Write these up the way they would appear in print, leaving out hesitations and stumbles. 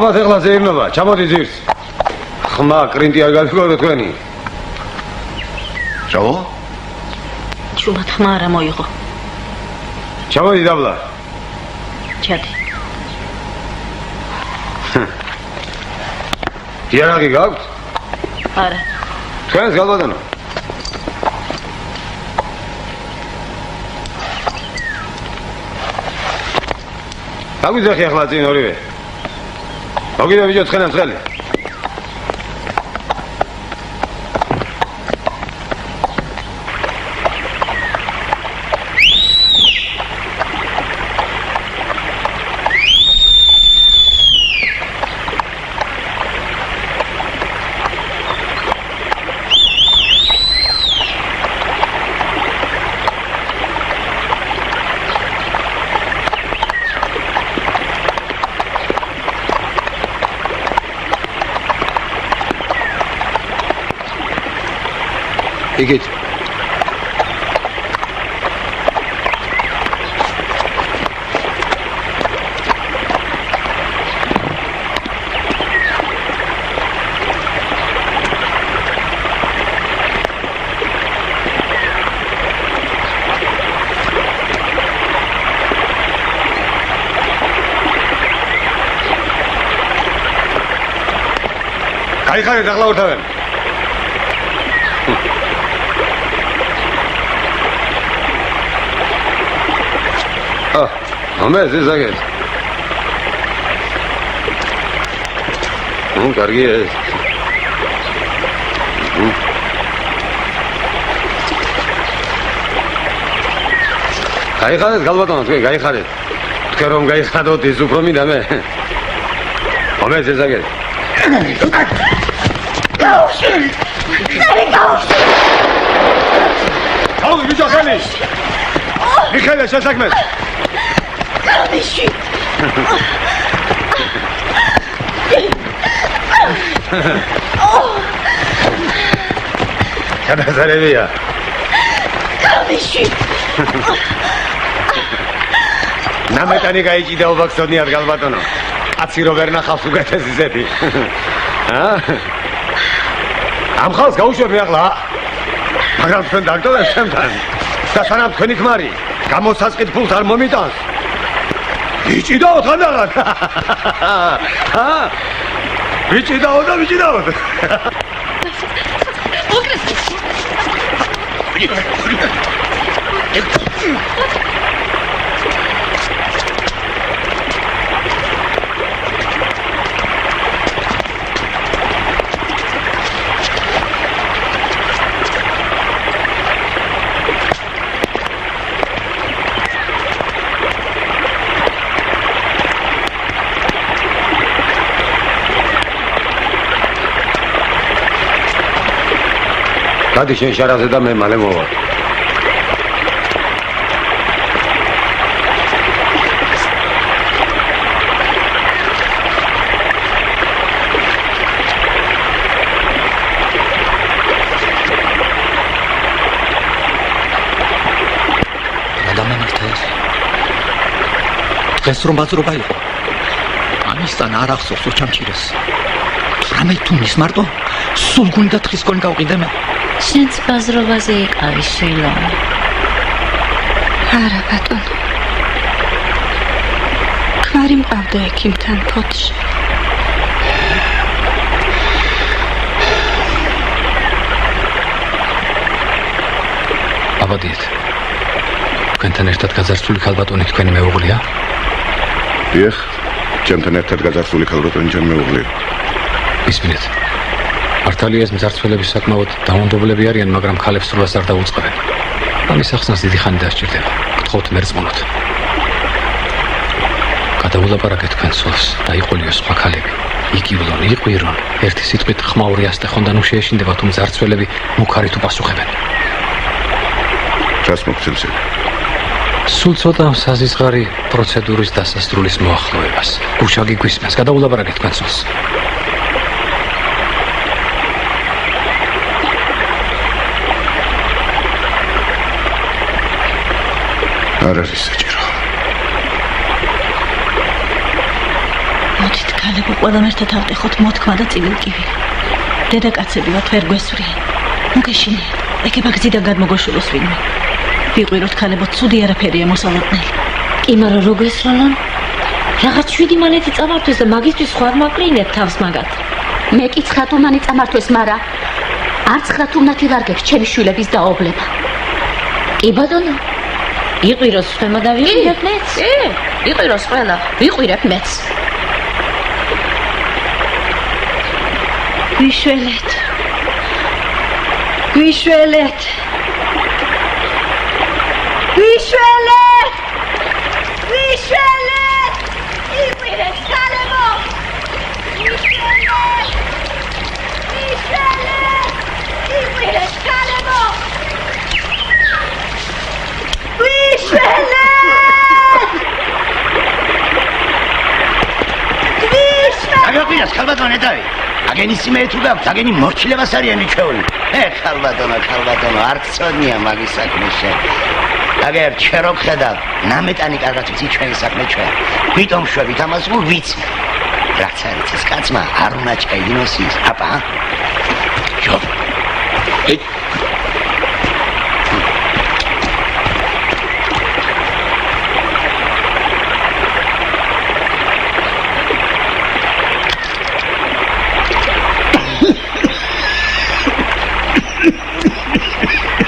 ალბათ ეხლა ზეირნობა, ჩამოდი ძირს. ხმა კრინტი არ გავიგო თქვენი. ჩავო? ჩუმად ხმა არა მოიღო. ჩამოდი დაბლა. ჩადი. დიარაღი გაქვთ? არა. თქვენს გალბატონო. გაგვიძახი ახლა წინ ორივე. მოგიდა ბიჭო ცხენა ცხელი. იგით. გაიხარეთ ახლა ორთავენ. ამას ეს აგერ. კარგია ეს. გაიხარეთ გალბატონო, თქვენ გაიხარეთ. თქვენ რომ გაიხადოთ ის უფრო მინდა მე. ამას ეს აგერ. გაუშვი. აუ ბიჭო ხელი. მიხეილე შესაქმეს. Kalmishi. გადასარევია. Kalmishi. ნამეტანი გაიჭიდა უბაქსონიად გალბატონო. კაცი რო ვერ ნახავს უკეთესიზები. ამ ხალს გაუშვებდი ახლა. მაგრამ თქვენ დაგდოდეთ ჩემთან. და სანამ თქვენი ქმარი გამოსასყიდ ფულს არ მომიტანს. ვიჭიდაო თანდაღად. ვიჭიდაო და ვიჭიდაო. გადი შენ შარაზე და მე მალე მოვა. დღეს რომ ბაზრობა იყო. ამისთან არ ახსოვს უჩამჩირეს. რამე თუ მის მარტო სულ გუნდა თხისგან გავყიდე მე. შენც ბაზრობაზე იყავი შილო. არა ბატონო. ქმარი მყავდა ექიმთან ფოთში. აბადიეთ. თქვენთან ერთად გაძარცული ქალბატონი თქვენი მეუღლეა? დიახ, ჩემთან ერთად გაძარცული ქალბატონი ჩემი მეუღლეა. ისმინეთ. მართალია ეს მძარცველები საკმაოდ დაუნდობლები არიან, მაგრამ ქალებს სრულად არ დაუწყებენ. ამის ახსნას დიდი ხანი დასჭირდება. გთხოვთ მერწმუნოთ. გადაულაპარაკეთ თქვენ სულს და იყოლიო სხვა ქალები. იგივლონ, იყვირონ. ერთი სიტყვით ხმაური ასტეხონ და ნუ შეეშინდება თუ მძარცველები მუქარით უპასუხებენ. რას მოგცემს? სულ ცოტა საზისხარი პროცედურის დასასრულის მოახლოებას. გუშაგი გვისმენს, გადაულაპარაკეთ თქვენ სულს. არ არის საჭირო. მოდით ქალებო, ყველამ ერთად ავტეხოთ მოთქმა და წილილკივილი. დედაკაცები ვართ, ვერ გვესვრიან. მოგეშინიათ, ეგება გზიდან გადმოგოშულოს ვინმე. ვიყვიროთ ქალებო, ცუდი არაფერია მოსალოდნელი. კი, მაგრამ რო გესროლონ? რაღაც 7 მალეთი წამართვეს და მაგისტრის სხვა მაკრინეთ თავს მაგათ. მე კი 9 თუმანი წამართვეს, მაგრამ არც 9 თუმნათი ვარ გექ ჩემი შვილების დაობლება. კი ბატონო. იყვიროს ხემა და ვიყიდეთ მეც? კი, იყვიროს ყველა, ვიყვირებ მეც. გვიშველეთ. გვიშველეთ. გვიშველეთ. გვიშველეთ. იყვირეთ ქალებო! იყვირეთ! იყვირეთ! იყვირეთ ქალებო! გვიშველეთ! აგაყიას ქალბატონე დავი. აგენისიმე თუ გაქვს, აგენი მორჩილებას არიანი ჩვეული. ქალბატონო, არ გწონია მაგის საქმე შენ. აგერ ჩერო ხედავ, ნამეტანი კარგად ვიცი ჩვენი საქმე ჩვენ. ვიტომ შვებით ამას ვიცი. რაც არის ეს კაცმა არ უნდა ჩაიგინოს ის. აპა. ჯო. ე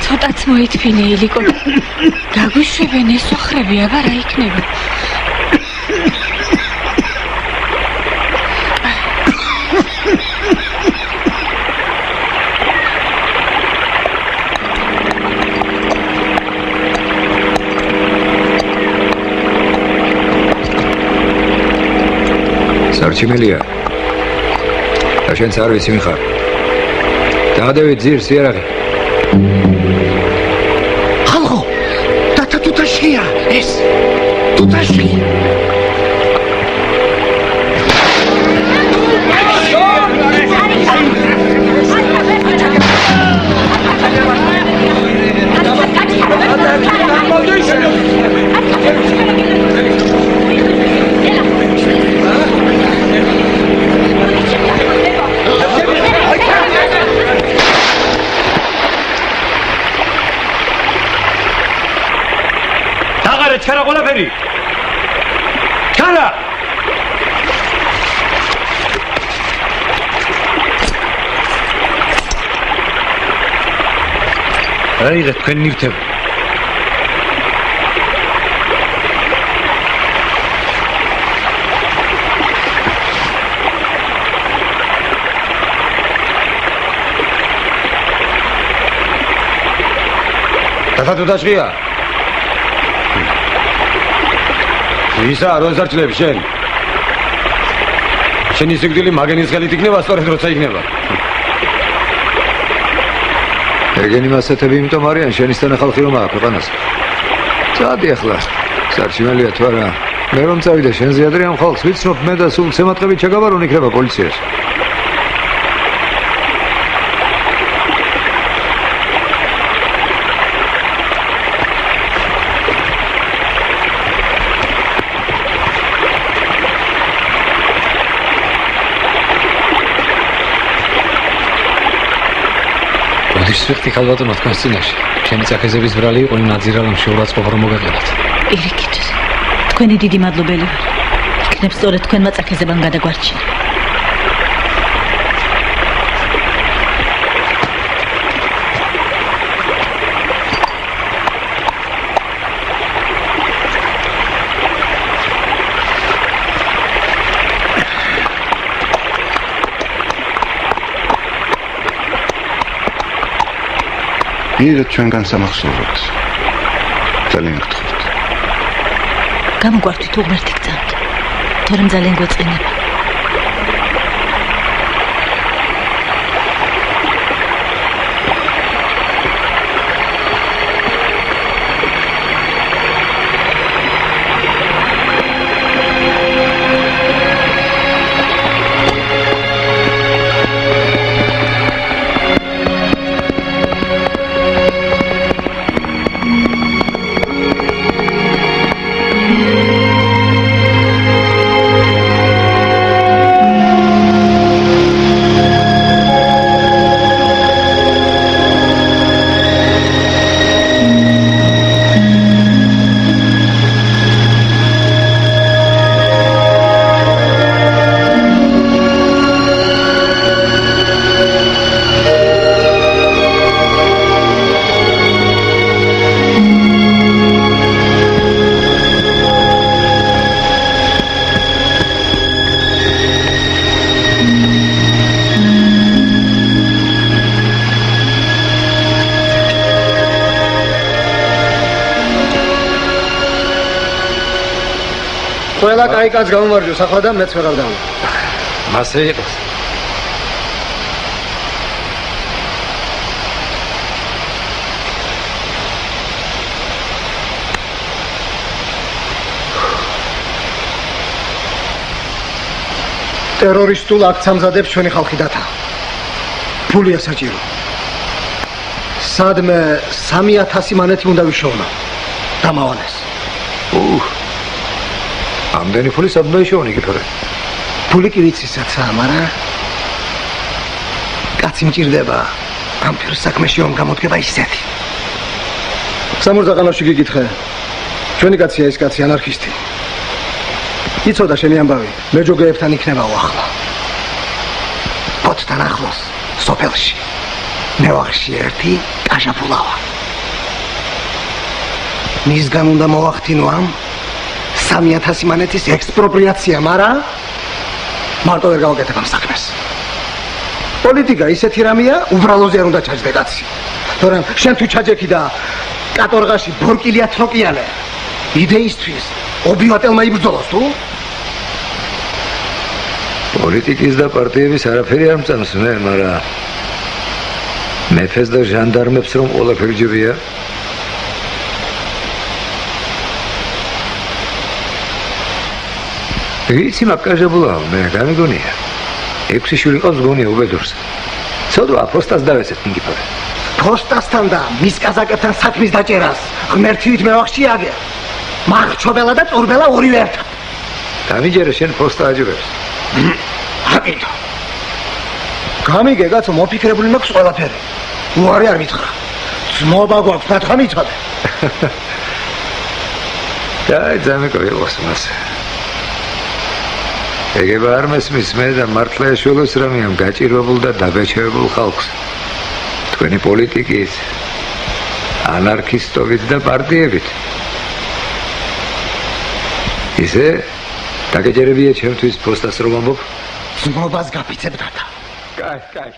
ცოტაც მოითფინე ილიკო. გაგვიშვებენ ეს ოხრები, აბა რა იქნება? სარჩიმელია. და შენც არ ვიცი ვინ ხარ. დაადევით ძირს იარაღი. ხალხო, დათა თუთაშია ეს. თუთაშია. ჩარა ყველაფერი. ჩარა. აიღეთ თქვენი ნივთები. დათა თუთაშია. ისა როზარ ძლებს შენ. შენი სიკვდილი მაგენის ხელით იქნება, სწორედ როცა იქნება. ეგენი მასეთები იმიტომ არიან შენისთანა ხალხი რომ აქვს ქვეყანას. წადი ახლა. სარჩიმელია თუ არა. მე რომ წავიდე შენზე ადრე ამ ხალხს ვიცნობ მე და სულ შემატყებით ჩაგაბარონ იქნება პოლიციაში. სვიხტი ქალბატონო თქვენს წინაშე. შენი წახეზების ბრალი იყო იმ ნაძირალამ შეურაცხყოფა რომ მოგეყიდათ. პირიქით. თქვენი დიდი მადლობელი ვარ. იქნებ სწორედ თქვენმა წახეზებამ გადაგვარჩინა. მიერეთ ჩვენგან სამახსოვროთ. ძალიან გთხოვთ. გამოგვართვით უღმერთი გწამთ. თორემ ძალიან გვეწყინება. ყველა კაი კაცს გამომარჯოს ახლა და მეც ვეღარ დავი. მასე იყოს. ტერორისტულ აქტს ამზადებს ჩვენი ხალხი დათა. ფულია საჭირო. სადმე 3000 მანეთი უნდა ვიშოვნა. დამავალეს. ამდენი ფული სადმე ვიშოვნა იქითორე. ფული კი ვიცი საცაა, მაგრამ კაცი მჭირდება. ამ ფერ საქმეში რომ გამოდგება ისეთი. სამურზაყანოში გიგითხე. ჩვენი კაცია ეს კაცი ანარქისტი. იცოდა შენი ამბავი, მეჯოგეებთან იქნებაო ახლა. პოტთან ახლოს, სოფელში. ნევახში ერთი კაჟაფულავა. მისგან უნდა მოვახდინო ამ 3000 მანეთის ექსპროპრიაცია, მაგრამ მარტო ვერ გავაკეთებ ამ საქმეს. პოლიტიკა ისეთი რამეა, უბრალოზე არ უნდა ჩაჯდე კაცი. თორემ შენ თუ ჩაჯექი და კატორღაში ბორკილია თროკიანე, იდეისთვის ობივატელმა იბრძოლოს თუ? პოლიტიკის და პარტიების არაფერი არ მწამს მე, მაგრამ მეფეს და ჟანდარმებს რომ ყველაფერი ჯებია. ვიცი მაკაჟებულა, მე გამიგონია. 6 შვილი ყავს გონია უბედურს. ცოდვა ფოსტას დავეცეთ ნიკიფორე. ფოსტასთან და მის კაზაკებთან საქმის დაჭერას ღმერთივით მევახში აგერ. მარჩობელა და წურბელა ორივე ერთად. გამიჯერე შენ ფოსტა აჯობებს. აკეთო. გამიგე კაცო, მოფიქრებული მაქვს ყველაფერი. უარი არ მითხრა. ძმობა გვაქვს, ნათხა მიცოდე. დაი ძამეკო იყოს მას. ეგება არ მესმის მე და მართლა ეშველოს რამე ამ გაჭირვებულ და დაბეჭებულ ხალხს. თქვენი პოლიტიკით, ანარქისტობით და პარტიებით. ისე დაგეჯერებია ჩემთვის ფოსტას რომ ამბობ? ძმობას გაფიცებ დათა. კაი.